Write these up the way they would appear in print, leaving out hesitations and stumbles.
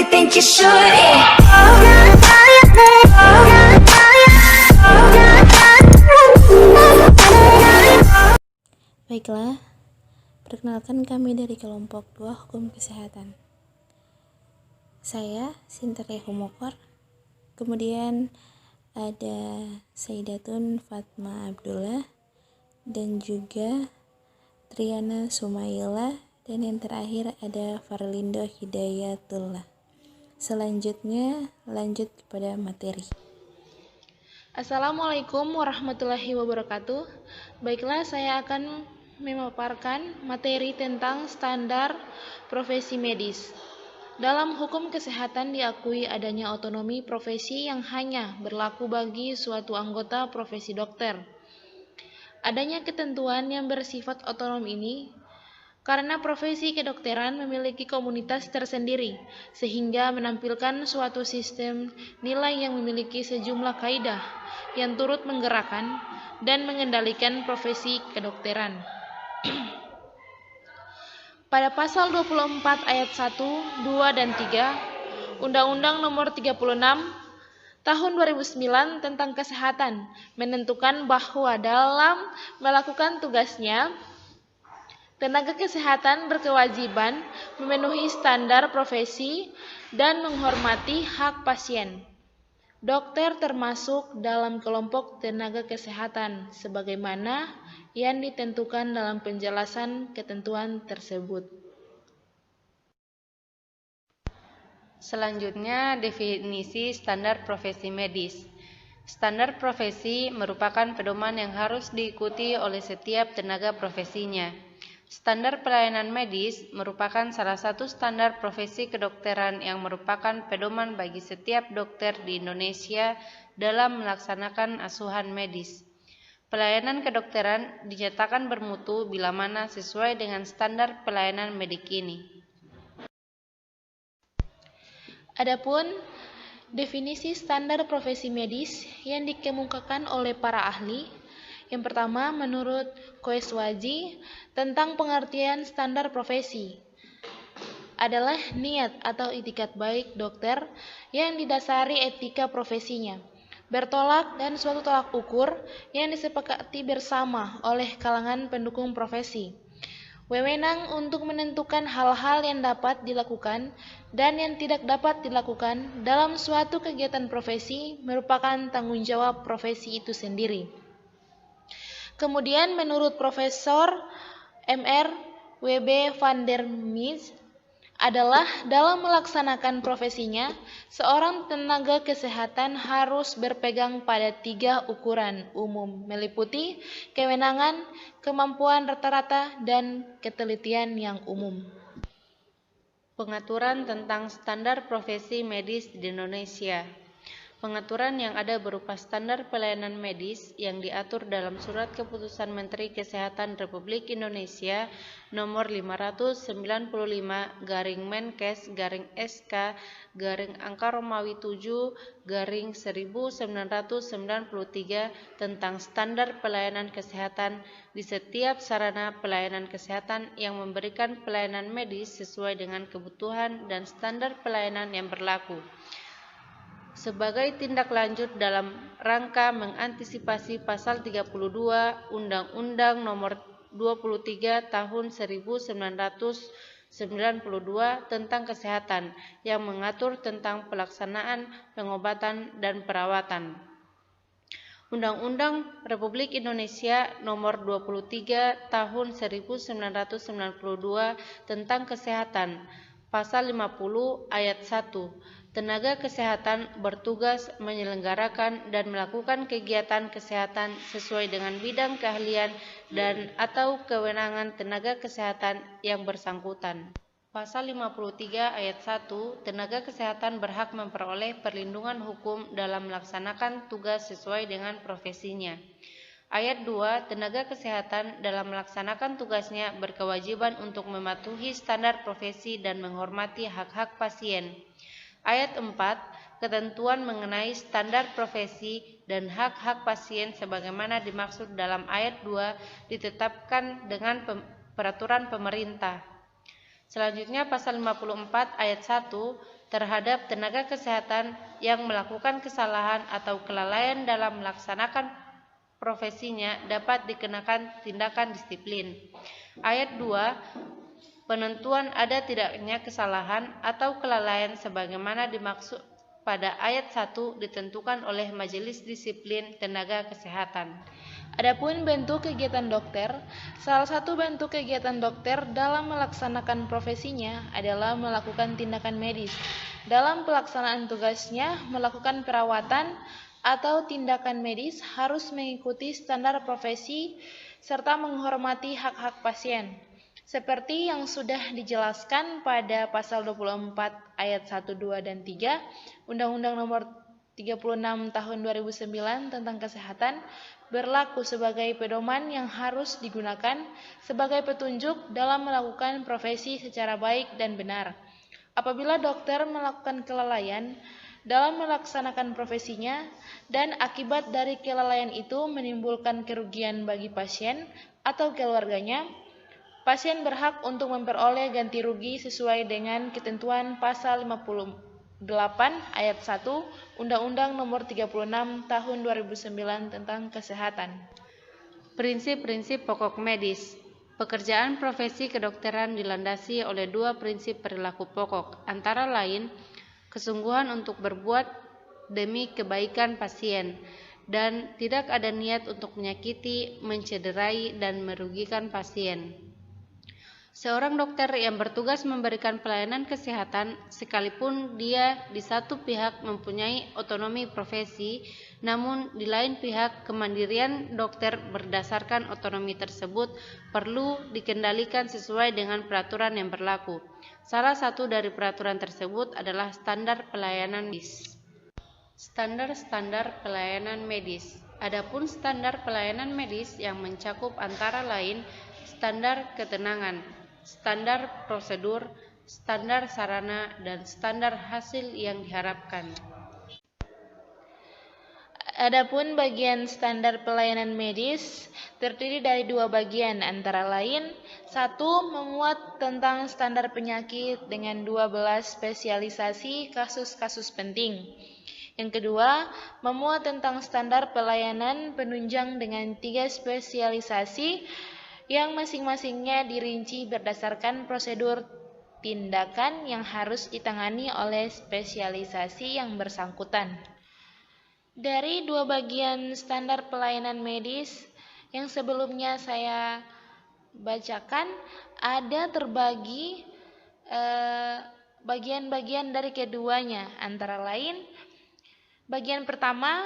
you think you should, yeah. Baiklah, perkenalkan kami dari kelompok 2 Hukum Kesehatan. Saya Sinteria Humokor, kemudian ada Sayyidatun Fatma Abdullah, dan juga Triana Sumaila, dan yang terakhir ada Farlindo Hidayatullah. Selanjutnya lanjut kepada materi. Assalamualaikum warahmatullahi wabarakatuh. Baiklah, saya akan memaparkan materi tentang standar profesi medis. Dalam hukum kesehatan diakui adanya otonomi profesi yang hanya berlaku bagi suatu anggota profesi dokter. Adanya ketentuan yang bersifat otonom ini karena profesi kedokteran memiliki komunitas tersendiri, sehingga menampilkan suatu sistem nilai yang memiliki sejumlah kaidah yang turut menggerakkan dan mengendalikan profesi kedokteran. Pada pasal 24 ayat 1, 2, dan 3, Undang-Undang Nomor 36 Tahun 2009 tentang Kesehatan menentukan bahwa dalam melakukan tugasnya, tenaga kesehatan berkewajiban memenuhi standar profesi dan menghormati hak pasien. Dokter termasuk dalam kelompok tenaga kesehatan sebagaimana yang ditentukan dalam penjelasan ketentuan tersebut. Selanjutnya, definisi standar profesi medis. Standar profesi merupakan pedoman yang harus diikuti oleh setiap tenaga profesinya. Standar pelayanan medis merupakan salah satu standar profesi kedokteran yang merupakan pedoman bagi setiap dokter di Indonesia dalam melaksanakan asuhan medis. Pelayanan kedokteran dinyatakan bermutu bila mana sesuai dengan standar pelayanan medik ini. Adapun definisi standar profesi medis yang dikemukakan oleh para ahli, yang pertama menurut Koeswaji tentang pengertian standar profesi adalah niat atau itikat baik dokter yang didasari etika profesinya, bertolak dan suatu tolak ukur yang disepakati bersama oleh kalangan pendukung profesi. Wewenang untuk menentukan hal-hal yang dapat dilakukan dan yang tidak dapat dilakukan dalam suatu kegiatan profesi merupakan tanggung jawab profesi itu sendiri. Kemudian menurut Profesor Mr. W.B. van der Mees adalah dalam melaksanakan profesinya, seorang tenaga kesehatan harus berpegang pada 3 ukuran umum meliputi kewenangan, kemampuan rata-rata, dan ketelitian yang umum. Pengaturan tentang standar profesi medis di Indonesia. Pengaturan yang ada berupa standar pelayanan medis yang diatur dalam Surat Keputusan Menteri Kesehatan Republik Indonesia Nomor 509/SK/Romawi 7/1993 tentang standar pelayanan kesehatan di setiap sarana pelayanan kesehatan yang memberikan pelayanan medis sesuai dengan kebutuhan dan standar pelayanan yang berlaku. Sebagai tindak lanjut dalam rangka mengantisipasi pasal 32 Undang-Undang Nomor 23 Tahun 1992 tentang Kesehatan yang mengatur tentang pelaksanaan pengobatan dan perawatan. Undang-Undang Republik Indonesia Nomor 23 Tahun 1992 tentang Kesehatan, Pasal 50 Ayat 1. Tenaga kesehatan bertugas menyelenggarakan dan melakukan kegiatan kesehatan sesuai dengan bidang keahlian dan atau kewenangan tenaga kesehatan yang bersangkutan. Pasal 53 ayat 1, tenaga kesehatan berhak memperoleh perlindungan hukum dalam melaksanakan tugas sesuai dengan profesinya. Ayat 2, tenaga kesehatan dalam melaksanakan tugasnya berkewajiban untuk mematuhi standar profesi dan menghormati hak-hak pasien. Ayat 4, ketentuan mengenai standar profesi dan hak-hak pasien sebagaimana dimaksud dalam ayat 2 ditetapkan dengan peraturan pemerintah. Selanjutnya pasal 54 ayat 1 terhadap tenaga kesehatan yang melakukan kesalahan atau kelalaian dalam melaksanakan profesinya dapat dikenakan tindakan disiplin. Ayat 2, penentuan ada tidaknya kesalahan atau kelalaian sebagaimana dimaksud pada ayat 1 ditentukan oleh Majelis Disiplin Tenaga Kesehatan. Adapun bentuk kegiatan dokter, salah satu bentuk kegiatan dokter dalam melaksanakan profesinya adalah melakukan tindakan medis. Dalam pelaksanaan tugasnya, melakukan perawatan atau tindakan medis harus mengikuti standar profesi serta menghormati hak-hak pasien. Seperti yang sudah dijelaskan pada pasal 24 ayat 1, 2, dan 3 Undang-Undang Nomor 36 Tahun 2009 tentang Kesehatan, berlaku sebagai pedoman yang harus digunakan sebagai petunjuk dalam melakukan profesi secara baik dan benar. Apabila dokter melakukan kelalaian dalam melaksanakan profesinya dan akibat dari kelalaian itu menimbulkan kerugian bagi pasien atau keluarganya, pasien berhak untuk memperoleh ganti rugi sesuai dengan ketentuan pasal 58 ayat 1 Undang-Undang Nomor 36 Tahun 2009 tentang Kesehatan. Prinsip-prinsip pokok medis. Pekerjaan profesi kedokteran dilandasi oleh dua prinsip perilaku pokok, antara lain kesungguhan untuk berbuat demi kebaikan pasien dan tidak ada niat untuk menyakiti, mencederai, dan merugikan pasien. Seorang dokter yang bertugas memberikan pelayanan kesehatan, sekalipun dia di satu pihak mempunyai otonomi profesi, namun di lain pihak kemandirian dokter berdasarkan otonomi tersebut perlu dikendalikan sesuai dengan peraturan yang berlaku. Salah satu dari peraturan tersebut adalah standar pelayanan medis. Standar-standar pelayanan medis. Adapun standar pelayanan medis yang mencakup antara lain standar ketenangan, standar prosedur, standar sarana, dan standar hasil yang diharapkan. Adapun bagian standar pelayanan medis terdiri dari dua bagian, antara lain: 1. Memuat tentang standar penyakit dengan 12 spesialisasi kasus-kasus penting. Yang kedua, memuat tentang standar pelayanan penunjang dengan 3 spesialisasi yang masing-masingnya dirinci berdasarkan prosedur tindakan yang harus ditangani oleh spesialisasi yang bersangkutan. Dari dua bagian standar pelayanan medis yang sebelumnya saya bacakan, ada terbagi bagian-bagian dari keduanya, antara lain bagian pertama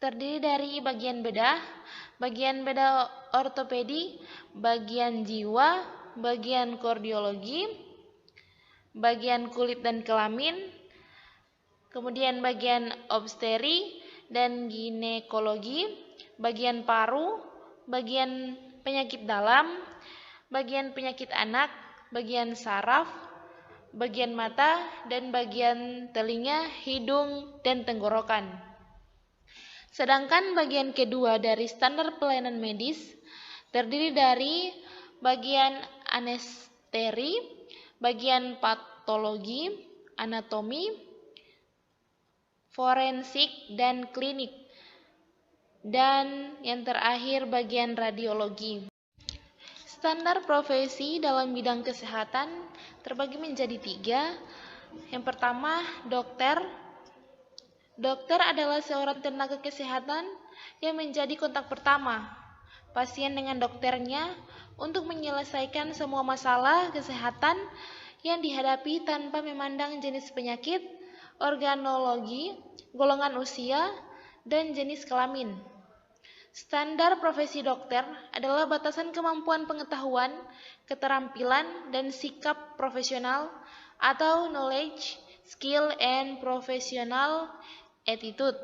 terdiri dari bagian bedah ortopedi, bagian jiwa, bagian kardiologi, bagian kulit dan kelamin, kemudian bagian obstetri dan ginekologi, bagian paru, bagian penyakit dalam, bagian penyakit anak, bagian saraf, bagian mata, dan bagian telinga, hidung, dan tenggorokan. Sedangkan bagian kedua dari standar pelayanan medis terdiri dari bagian anestesi, bagian patologi, anatomi, forensik, dan klinik, dan yang terakhir bagian radiologi. Standar profesi dalam bidang kesehatan terbagi menjadi 3. Yang pertama, dokter. Dokter adalah seorang tenaga kesehatan yang menjadi kontak pertama pasien dengan dokternya untuk menyelesaikan semua masalah kesehatan yang dihadapi tanpa memandang jenis penyakit, organologi, golongan usia, dan jenis kelamin. Standar profesi dokter adalah batasan kemampuan pengetahuan, keterampilan, dan sikap profesional atau knowledge, skill, and professional attitude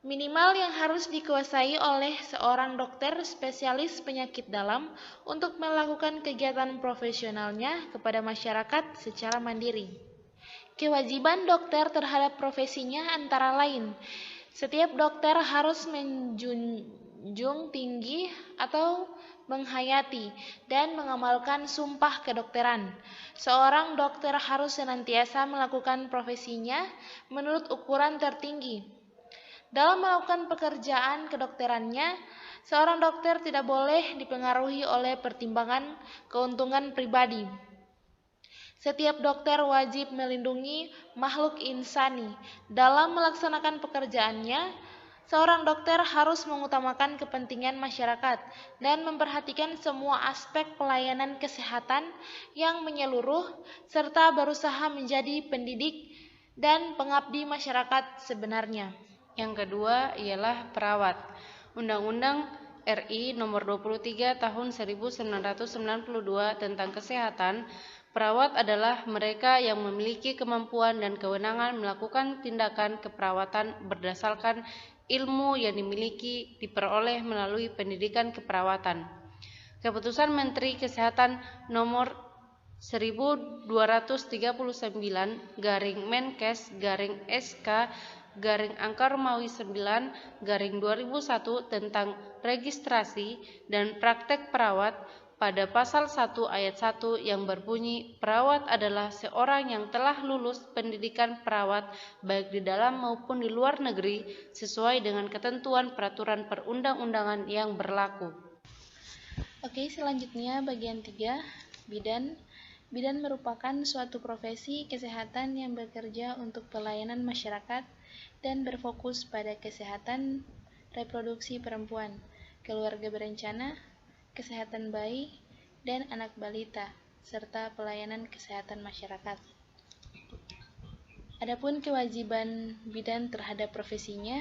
minimal yang harus dikuasai oleh seorang dokter spesialis penyakit dalam untuk melakukan kegiatan profesionalnya kepada masyarakat secara mandiri. Kewajiban dokter terhadap profesinya antara lain: setiap dokter harus menjunjung tinggi atau menghayati dan mengamalkan sumpah kedokteran. Seorang dokter harus senantiasa melakukan profesinya menurut ukuran tertinggi. Dalam melakukan pekerjaan kedokterannya, seorang dokter tidak boleh dipengaruhi oleh pertimbangan keuntungan pribadi. Setiap dokter wajib melindungi makhluk insani. Dalam melaksanakan pekerjaannya, seorang dokter harus mengutamakan kepentingan masyarakat dan memperhatikan semua aspek pelayanan kesehatan yang menyeluruh, serta berusaha menjadi pendidik dan pengabdi masyarakat sebenarnya. Yang kedua ialah perawat. Undang-Undang RI Nomor 23 Tahun 1992 tentang Kesehatan. Perawat adalah mereka yang memiliki kemampuan dan kewenangan melakukan tindakan keperawatan berdasarkan ilmu yang dimiliki diperoleh melalui pendidikan keperawatan. Keputusan Menteri Kesehatan Nomor 1239/SK/SK/Romawi 9/2001 tentang registrasi dan praktek perawat pada pasal 1 ayat 1 yang berbunyi, perawat adalah seorang yang telah lulus pendidikan perawat baik di dalam maupun di luar negeri sesuai dengan ketentuan peraturan perundang-undangan yang berlaku. Oke, selanjutnya bagian 3, bidan. Bidan merupakan suatu profesi kesehatan yang bekerja untuk pelayanan masyarakat dan berfokus pada kesehatan reproduksi perempuan, keluarga berencana, kesehatan bayi dan anak balita, serta pelayanan kesehatan masyarakat. Adapun kewajiban bidan terhadap profesinya,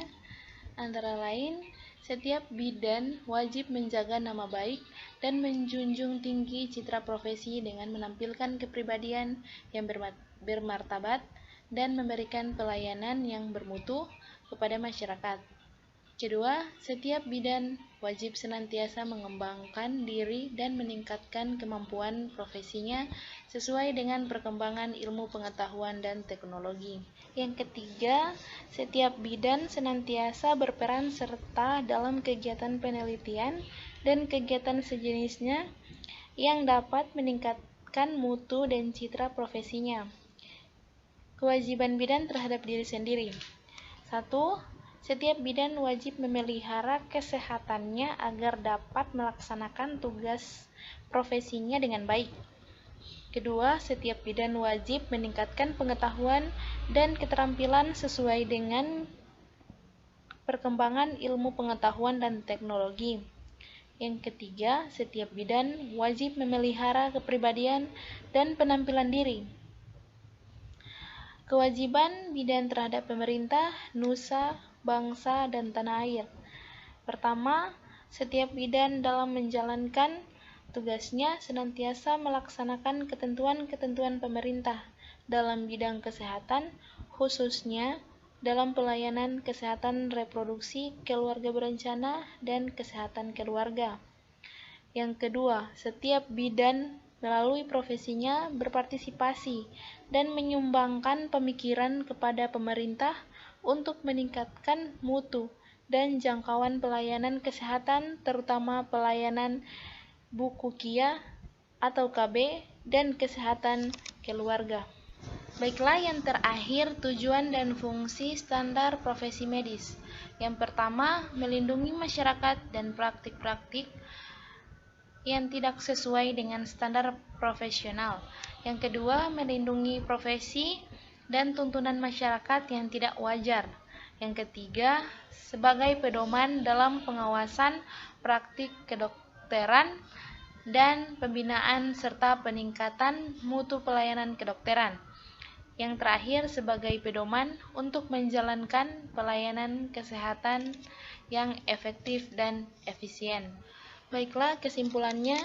antara lain, setiap bidan wajib menjaga nama baik dan menjunjung tinggi citra profesi dengan menampilkan kepribadian yang bermartabat dan memberikan pelayanan yang bermutu kepada masyarakat. Kedua, setiap bidan wajib senantiasa mengembangkan diri dan meningkatkan kemampuan profesinya sesuai dengan perkembangan ilmu pengetahuan dan teknologi. Yang ketiga, setiap bidan senantiasa berperan serta dalam kegiatan penelitian dan kegiatan sejenisnya yang dapat meningkatkan mutu dan citra profesinya. Kewajiban bidan terhadap diri sendiri. 1. Setiap bidan wajib memelihara kesehatannya agar dapat melaksanakan tugas profesinya dengan baik. Kedua, setiap bidan wajib meningkatkan pengetahuan dan keterampilan sesuai dengan perkembangan ilmu pengetahuan dan teknologi. Yang ketiga, setiap bidan wajib memelihara kepribadian dan penampilan diri. Kewajiban bidan terhadap pemerintah, nusa, bangsa, dan tanah air. Pertama, setiap bidan dalam menjalankan tugasnya senantiasa melaksanakan ketentuan-ketentuan pemerintah dalam bidang kesehatan, khususnya dalam pelayanan kesehatan reproduksi, keluarga berencana, dan kesehatan keluarga. Yang kedua, setiap bidan melalui profesinya berpartisipasi dan menyumbangkan pemikiran kepada pemerintah untuk meningkatkan mutu dan jangkauan pelayanan kesehatan, terutama pelayanan bukukia atau KB dan kesehatan keluarga. Baiklah, yang terakhir, tujuan dan fungsi standar profesi medis. Yang pertama, melindungi masyarakat dan praktik-praktik yang tidak sesuai dengan standar profesional. Yang kedua, melindungi profesi dan tuntunan masyarakat yang tidak wajar. Yang ketiga, sebagai pedoman dalam pengawasan praktik kedokteran dan pembinaan serta peningkatan mutu pelayanan kedokteran. Yang terakhir, sebagai pedoman untuk menjalankan pelayanan kesehatan yang efektif dan efisien. Baiklah, kesimpulannya,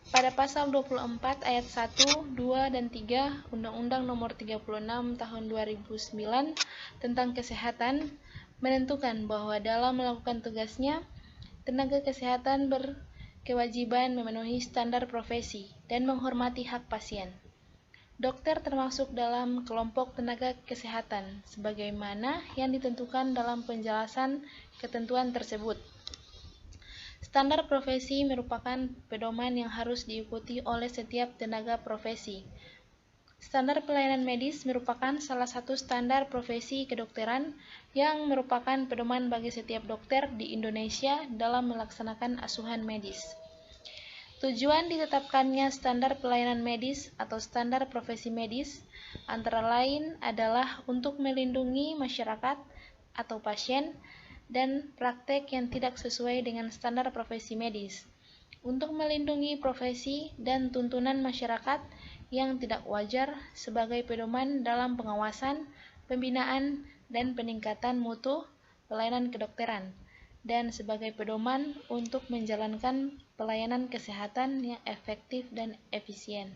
pada pasal 24 ayat 1, 2, dan 3 Undang-Undang Nomor 36 Tahun 2009 tentang Kesehatan menentukan bahwa dalam melakukan tugasnya, tenaga kesehatan berkewajiban memenuhi standar profesi dan menghormati hak pasien. Dokter termasuk dalam kelompok tenaga kesehatan, sebagaimana yang ditentukan dalam penjelasan ketentuan tersebut. Standar profesi merupakan pedoman yang harus diikuti oleh setiap tenaga profesi. Standar pelayanan medis merupakan salah satu standar profesi kedokteran yang merupakan pedoman bagi setiap dokter di Indonesia dalam melaksanakan asuhan medis. Tujuan ditetapkannya standar pelayanan medis atau standar profesi medis antara lain adalah untuk melindungi masyarakat atau pasien dan praktek yang tidak sesuai dengan standar profesi medis, untuk melindungi profesi dan tuntunan masyarakat yang tidak wajar sebagai pedoman dalam pengawasan, pembinaan, dan peningkatan mutu pelayanan kedokteran, dan sebagai pedoman untuk menjalankan pelayanan kesehatan yang efektif dan efisien.